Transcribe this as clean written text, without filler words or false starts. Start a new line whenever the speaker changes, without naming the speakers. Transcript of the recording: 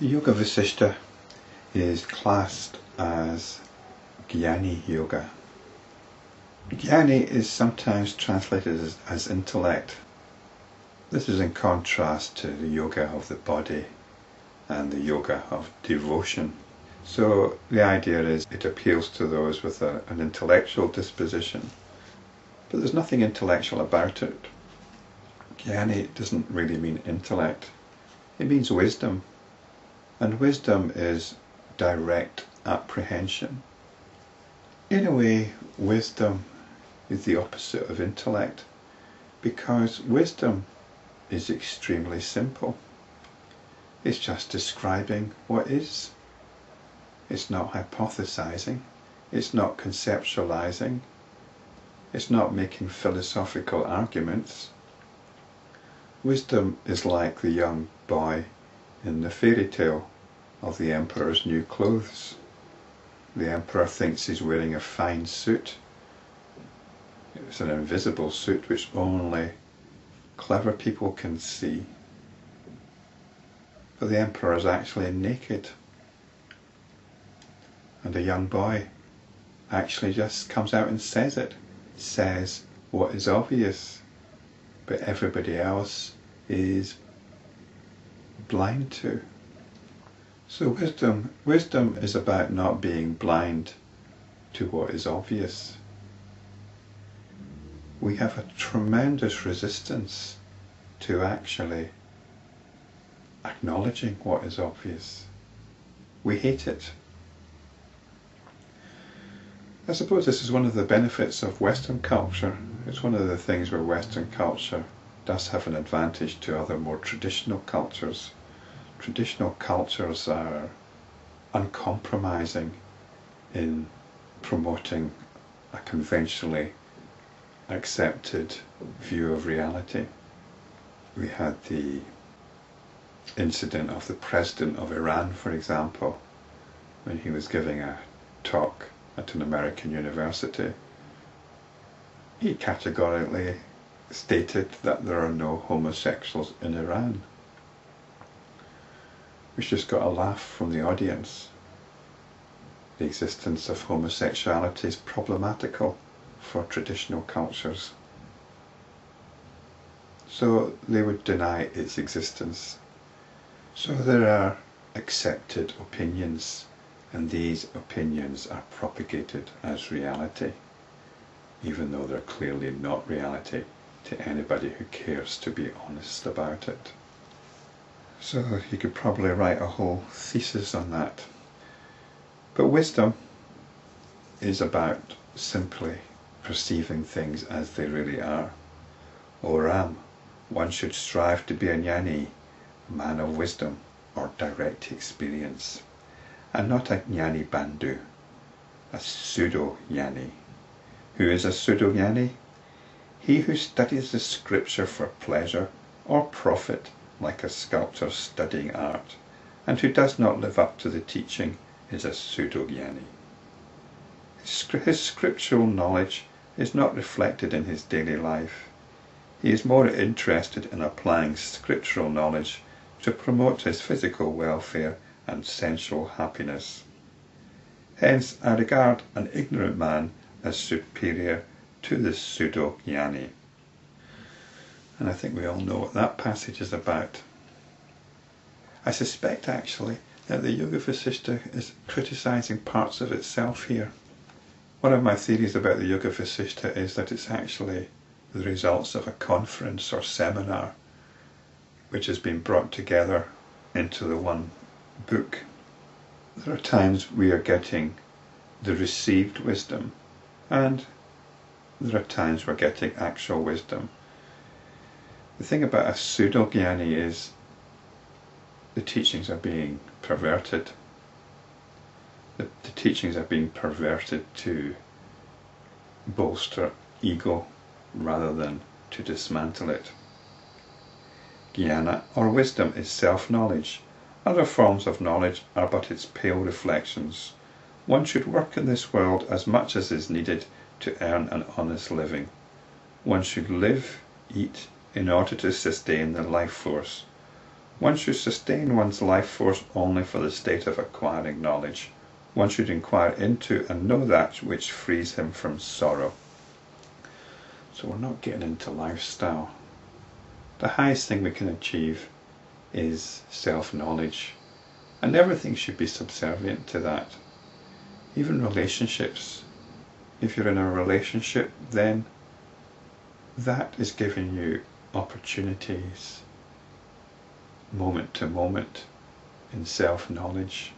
Yoga Vasishta is classed as Jnani yoga. Jnani is sometimes translated as intellect. This is in contrast to the yoga of the body and the yoga of devotion. So the idea is it appeals to those with an intellectual disposition, but there's nothing intellectual about it. Jnani doesn't really mean intellect, it means wisdom. And wisdom is direct apprehension. In a way, wisdom is the opposite of intellect, because wisdom is extremely simple. It's just describing what is. It's not hypothesizing. It's not conceptualizing. It's not making philosophical arguments. Wisdom is like the young boy in the fairy tale of the emperor's new clothes. The emperor thinks he's wearing a fine suit. It's an invisible suit which only clever people can see. But the emperor is actually naked. And the young boy actually just comes out and says it. Says what is obvious. But everybody else is blind to. So wisdom is about not being blind to what is obvious. We have a tremendous resistance to actually acknowledging what is obvious. We hate it. I suppose this is one of the benefits of Western culture. It's one of the things where Western culture does have an advantage to other more traditional cultures. Traditional cultures are uncompromising in promoting a conventionally accepted view of reality. We had the incident of the president of Iran, for example, when he was giving a talk at an American university. He categorically stated that there are no homosexuals in Iran, which just got a laugh from the audience. The existence of homosexuality is problematical for traditional cultures. So they would deny its existence. So there are accepted opinions, and these opinions are propagated as reality, even though they're clearly not reality to anybody who cares to be honest about it. So you could probably write a whole thesis on that. But wisdom is about simply perceiving things as they really are. O Ram, one should strive to be a jnani, man of wisdom or direct experience, and not a Jnanabandhu, a pseudo-jnani. Who is a pseudo-jnani? He who studies the scripture for pleasure or profit, like a sculptor studying art, and who does not live up to the teaching is a pseudo-jnani. His scriptural knowledge is not reflected in his daily life. He is more interested in applying scriptural knowledge to promote his physical welfare and sensual happiness. Hence, I regard an ignorant man as superior to the pseudo-jnani. And I think we all know what that passage is about. I suspect actually that the Yoga Vasishta is criticizing parts of itself here. One of my theories about the Yoga Vasishta is that it's actually the results of a conference or seminar which has been brought together into the one book. There are times we are getting the received wisdom, and there are times we're getting actual wisdom. The thing about a pseudo-jnani is the teachings are being perverted. The teachings are being perverted to bolster ego rather than to dismantle it. Jnana or wisdom is self-knowledge. Other forms of knowledge are but its pale reflections. One should work in this world as much as is needed to earn an honest living. One should live, eat, in order to sustain the life force. One should sustain one's life force only for the state of acquiring knowledge. One should inquire into and know that which frees him from sorrow. So we're not getting into lifestyle. The highest thing we can achieve is self-knowledge, and everything should be subservient to that. Even relationships. If you're in a relationship, then that is giving you opportunities moment to moment in self-knowledge.